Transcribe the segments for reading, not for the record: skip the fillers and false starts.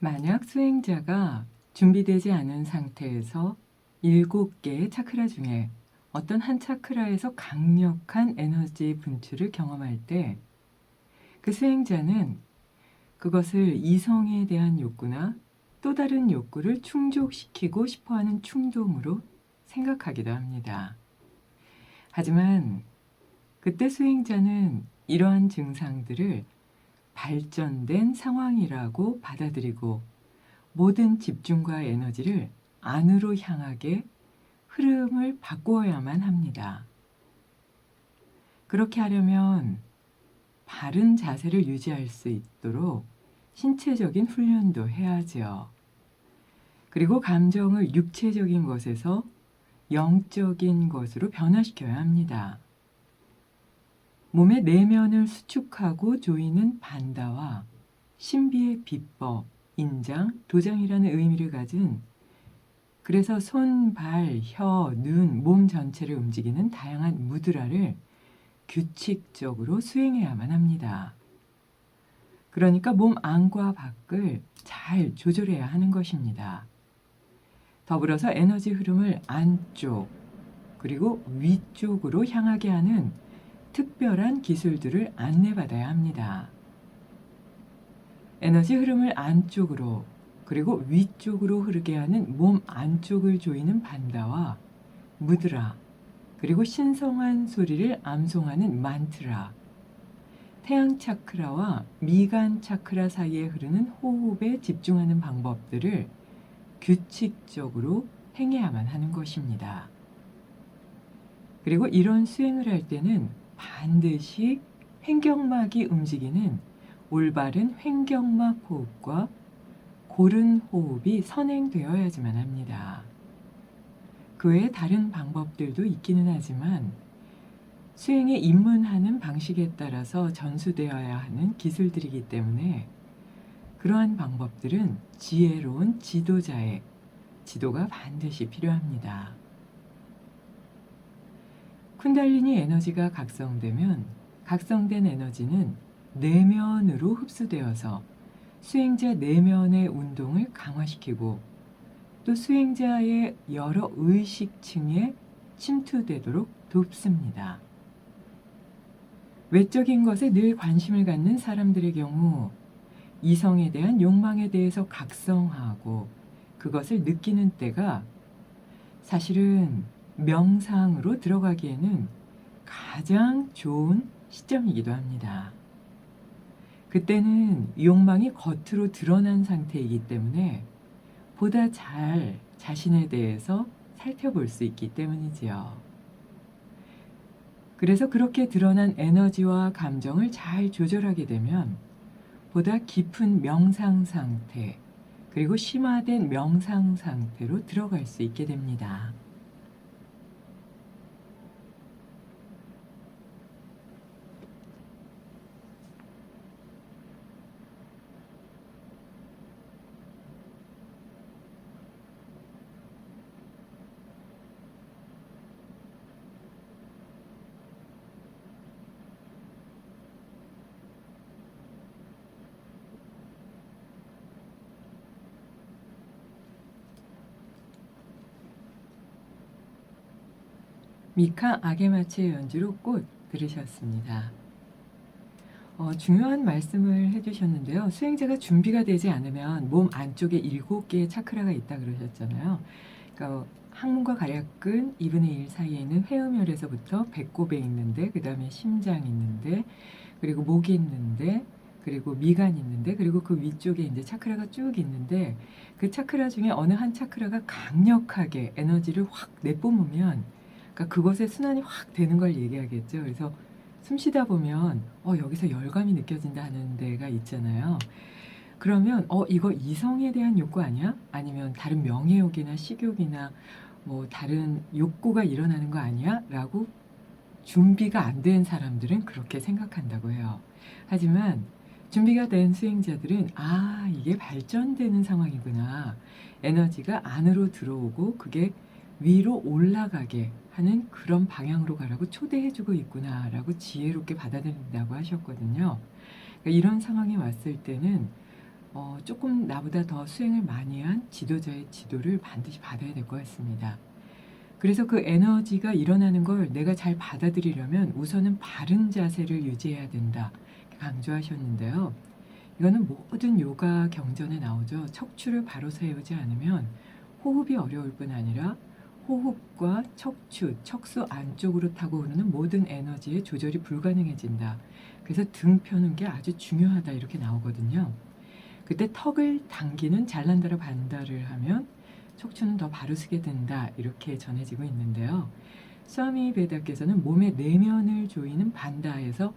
만약 수행자가 준비되지 않은 상태에서 7개의 차크라 중에 어떤 한 차크라에서 강력한 에너지 분출을 경험할 때 그 수행자는 그것을 이성에 대한 욕구나 또 다른 욕구를 충족시키고 싶어하는 충동으로 생각하기도 합니다. 하지만 그때 수행자는 이러한 증상들을 발전된 상황이라고 받아들이고 모든 집중과 에너지를 안으로 향하게 흐름을 바꾸어야만 합니다. 그렇게 하려면 바른 자세를 유지할 수 있도록 신체적인 훈련도 해야지요. 그리고 감정을 육체적인 것에서 영적인 것으로 변화시켜야 합니다. 몸의 내면을 수축하고 조이는 반다와 신비의 비법, 인장, 도장이라는 의미를 가진 그래서 손, 발, 혀, 눈, 몸 전체를 움직이는 다양한 무드라를 규칙적으로 수행해야만 합니다. 그러니까 몸 안과 밖을 잘 조절해야 하는 것입니다. 더불어서 에너지 흐름을 안쪽 그리고 위쪽으로 향하게 하는 특별한 기술들을 안내받아야 합니다. 에너지 흐름을 안쪽으로 그리고 위쪽으로 흐르게 하는 몸 안쪽을 조이는 반다와 무드라 그리고 신성한 소리를 암송하는 만트라, 태양 차크라와 미간 차크라 사이에 흐르는 호흡에 집중하는 방법들을 규칙적으로 행해야만 하는 것입니다. 그리고 이런 수행을 할 때는 반드시 횡격막이 움직이는 올바른 횡격막 호흡과 고른 호흡이 선행되어야지만 합니다. 그 외에 다른 방법들도 있기는 하지만 수행에 입문하는 방식에 따라서 전수되어야 하는 기술들이기 때문에 그러한 방법들은 지혜로운 지도자의 지도가 반드시 필요합니다. 쿤달리니 에너지가 각성되면 각성된 에너지는 내면으로 흡수되어서 수행자 내면의 운동을 강화시키고 또 수행자의 여러 의식층에 침투되도록 돕습니다. 외적인 것에 늘 관심을 갖는 사람들의 경우 이성에 대한 욕망에 대해서 각성하고 그것을 느끼는 때가 사실은 명상으로 들어가기에는 가장 좋은 시점이기도 합니다. 그때는 욕망이 겉으로 드러난 상태이기 때문에 보다 잘 자신에 대해서 살펴볼 수 있기 때문이지요. 그래서 그렇게 드러난 에너지와 감정을 잘 조절하게 되면 보다 깊은 명상 상태, 그리고 심화된 명상 상태로 들어갈 수 있게 됩니다. 미카 아게마츠의 연주로 꽃 들으셨습니다. 중요한 말씀을 해주셨는데요. 수행자가 준비가 되지 않으면 몸 안쪽에 7개의 차크라가 있다 그러셨잖아요. 그러니까 항문과 가략근 2분의 1 사이에 있는 회음혈에서부터 배꼽에 있는데, 그 다음에 심장 있는데, 그리고 목이 있는데, 그리고 미간 있는데, 그리고 그 위쪽에 이제 차크라가 쭉 있는데, 그 차크라 중에 어느 한 차크라가 강력하게 에너지를 확 내뿜으면, 그러니까 그것의 순환이 확 되는 걸 얘기하겠죠. 그래서 숨 쉬다 보면 여기서 열감이 느껴진다 하는 데가 있잖아요. 그러면 이거 이성에 대한 욕구 아니야? 아니면 다른 명예욕이나 식욕이나 뭐 다른 욕구가 일어나는 거 아니야? 라고 준비가 안 된 사람들은 그렇게 생각한다고 해요. 하지만 준비가 된 수행자들은 이게 발전되는 상황이구나. 에너지가 안으로 들어오고 그게 위로 올라가게 하는 그런 방향으로 가라고 초대해주고 있구나 라고 지혜롭게 받아들인다고 하셨거든요. 그러니까 이런 상황이 왔을 때는 조금 나보다 더 수행을 많이 한 지도자의 지도를 반드시 받아야 될 것 같습니다. 그래서 그 에너지가 일어나는 걸 내가 잘 받아들이려면 우선은 바른 자세를 유지해야 된다 강조하셨는데요. 이거는 모든 요가 경전에 나오죠. 척추를 바로 세우지 않으면 호흡이 어려울 뿐 아니라 호흡과 척추, 척수 안쪽으로 타고 오르는 모든 에너지의 조절이 불가능해진다. 그래서 등 펴는 게 아주 중요하다 이렇게 나오거든요. 그때 턱을 당기는 잘난다라 반다를 하면 척추는 더 바로 서게 된다 이렇게 전해지고 있는데요. 스와미 베다께서는 몸의 내면을 조이는 반다에서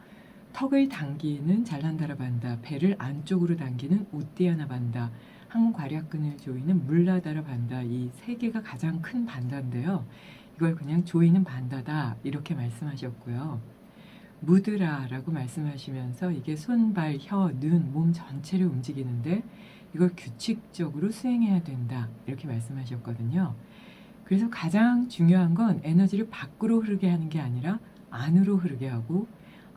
턱을 당기는 잘난다라 반다, 배를 안쪽으로 당기는 우띠아나 반다, 항문괄약근을 조이는 물라다라 반다, 이 세 개가 가장 큰 반다인데요. 이걸 그냥 조이는 반다다 이렇게 말씀하셨고요. 무드라라고 말씀하시면서 이게 손, 발, 혀, 눈, 몸 전체를 움직이는데 이걸 규칙적으로 수행해야 된다 이렇게 말씀하셨거든요. 그래서 가장 중요한 건 에너지를 밖으로 흐르게 하는 게 아니라 안으로 흐르게 하고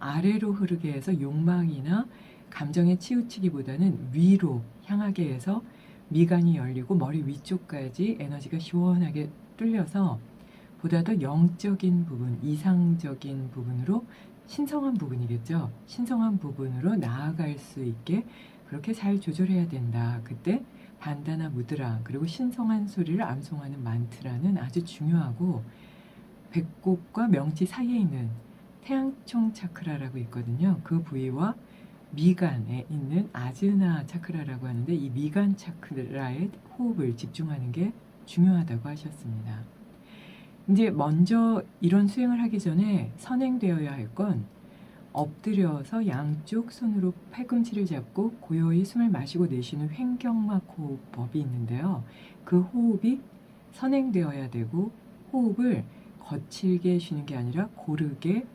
아래로 흐르게 해서 욕망이나 감정에 치우치기보다는 위로 향하게 해서 미간이 열리고 머리 위쪽까지 에너지가 시원하게 뚫려서 보다 더 영적인 부분, 이상적인 부분으로 신성한 부분이겠죠. 신성한 부분으로 나아갈 수 있게 그렇게 잘 조절해야 된다. 그때 반다나 무드라 그리고 신성한 소리를 암송하는 만트라는 아주 중요하고 배꼽과 명치 사이에 있는 태양총 차크라라고 있거든요. 그 부위와 미간에 있는 아즈나 차크라라고 하는데 이 미간 차크라에 호흡을 집중하는 게 중요하다고 하셨습니다. 이제 먼저 이런 수행을 하기 전에 선행되어야 할 건 엎드려서 양쪽 손으로 팔꿈치를 잡고 고요히 숨을 마시고 내쉬는 횡격막 호흡법이 있는데요. 그 호흡이 선행되어야 되고 호흡을 거칠게 쉬는 게 아니라 고르게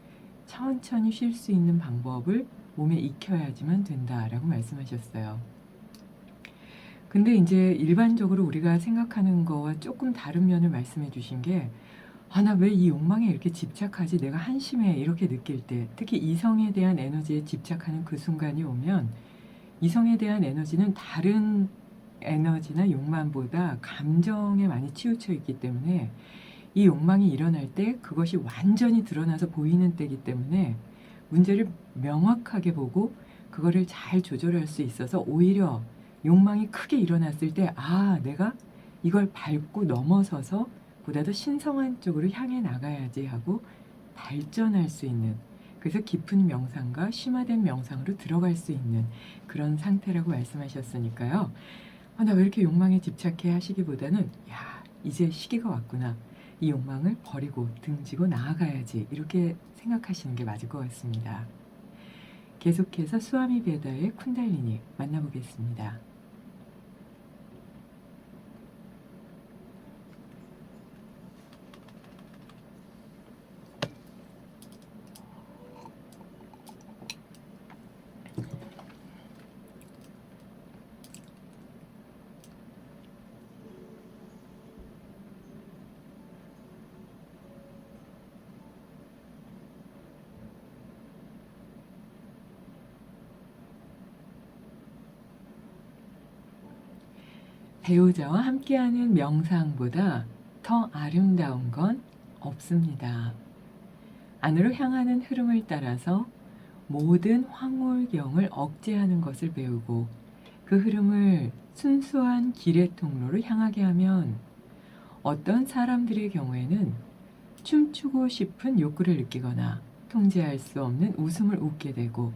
천천히 쉴 수 있는 방법을 몸에 익혀야지만 된다라고 말씀하셨어요. 근데 이제 일반적으로 우리가 생각하는 거와 조금 다른 면을 말씀해 주신 게 나 왜 이 욕망에 이렇게 집착하지? 내가 한심해 이렇게 느낄 때 특히 이성에 대한 에너지에 집착하는 그 순간이 오면 이성에 대한 에너지는 다른 에너지나 욕망보다 감정에 많이 치우쳐 있기 때문에 이 욕망이 일어날 때 그것이 완전히 드러나서 보이는 때이기 때문에 문제를 명확하게 보고 그거를 잘 조절할 수 있어서 오히려 욕망이 크게 일어났을 때 내가 이걸 밟고 넘어서서 보다 더 신성한 쪽으로 향해 나가야지 하고 발전할 수 있는 그래서 깊은 명상과 심화된 명상으로 들어갈 수 있는 그런 상태라고 말씀하셨으니까요. 나 왜 이렇게 욕망에 집착해 하시기보다는 이제 시기가 왔구나. 이 욕망을 버리고 등지고 나아가야지 이렇게 생각하시는 게 맞을 것 같습니다. 계속해서 스와미 베다의 쿤달리니 만나보겠습니다. 배우자와 함께하는 명상보다 더 아름다운 건 없습니다. 안으로 향하는 흐름을 따라서 모든 황홀경을 억제하는 것을 배우고 그 흐름을 순수한 길의 통로로 향하게 하면 어떤 사람들의 경우에는 춤추고 싶은 욕구를 느끼거나 통제할 수 없는 웃음을 웃게 되고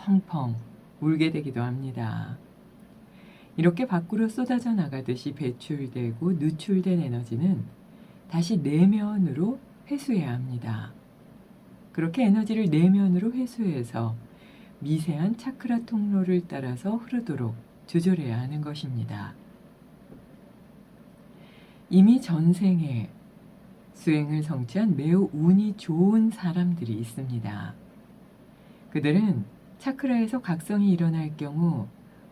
펑펑 울게 되기도 합니다. 이렇게 밖으로 쏟아져 나가듯이 배출되고 누출된 에너지는 다시 내면으로 회수해야 합니다. 그렇게 에너지를 내면으로 회수해서 미세한 차크라 통로를 따라서 흐르도록 조절해야 하는 것입니다. 이미 전생에 수행을 성취한 매우 운이 좋은 사람들이 있습니다. 그들은 차크라에서 각성이 일어날 경우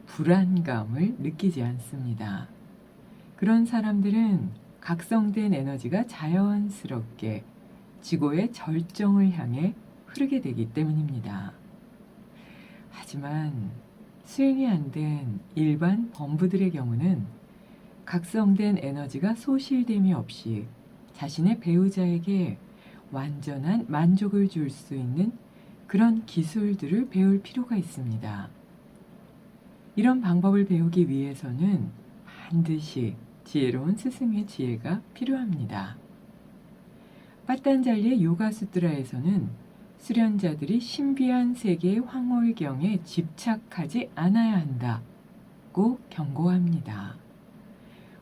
불안감을 느끼지 않습니다. 그런 사람들은 각성된 에너지가 자연스럽게 지고의 절정을 향해 흐르게 되기 때문입니다. 하지만 수행이 안 된 일반 범부들의 경우는 각성된 에너지가 소실됨이 없이 자신의 배우자에게 완전한 만족을 줄 수 있는 그런 기술들을 배울 필요가 있습니다. 이런 방법을 배우기 위해서는 반드시 지혜로운 스승의 지혜가 필요합니다. 빠딴잘리의 요가수트라에서는 수련자들이 신비한 세계의 황홀경에 집착하지 않아야 한다고 경고합니다.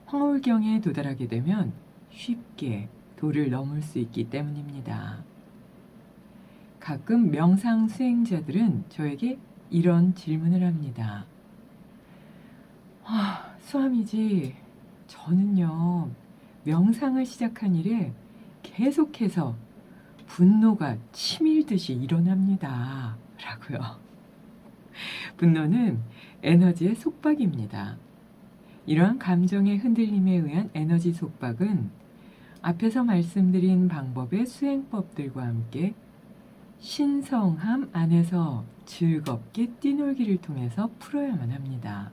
황홀경에 도달하게 되면 쉽게 도를 넘을 수 있기 때문입니다. 가끔 명상 수행자들은 저에게 이런 질문을 합니다. 수아미지, 저는요, 명상을 시작한 이래 계속해서 분노가 치밀듯이 일어납니다. 라고요. 분노는 에너지의 속박입니다. 이러한 감정의 흔들림에 의한 에너지 속박은 앞에서 말씀드린 방법의 수행법들과 함께 신성함 안에서 즐겁게 뛰놀기를 통해서 풀어야만 합니다.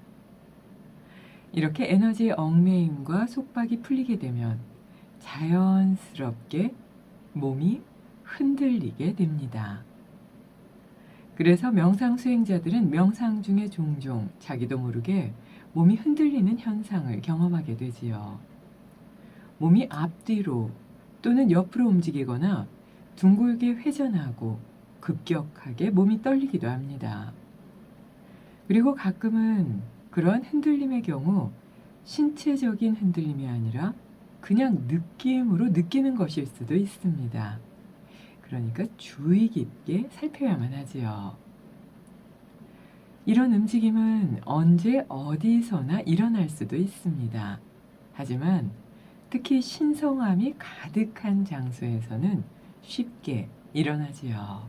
이렇게 에너지의 얽매임과 속박이 풀리게 되면 자연스럽게 몸이 흔들리게 됩니다. 그래서 명상 수행자들은 명상 중에 종종 자기도 모르게 몸이 흔들리는 현상을 경험하게 되지요. 몸이 앞뒤로 또는 옆으로 움직이거나 둥글게 회전하고 급격하게 몸이 떨리기도 합니다. 그리고 가끔은 그런 흔들림의 경우 신체적인 흔들림이 아니라 그냥 느낌으로 느끼는 것일 수도 있습니다. 그러니까 주의 깊게 살펴야만 하지요. 이런 움직임은 언제 어디서나 일어날 수도 있습니다. 하지만 특히 신성함이 가득한 장소에서는 쉽게 일어나지요.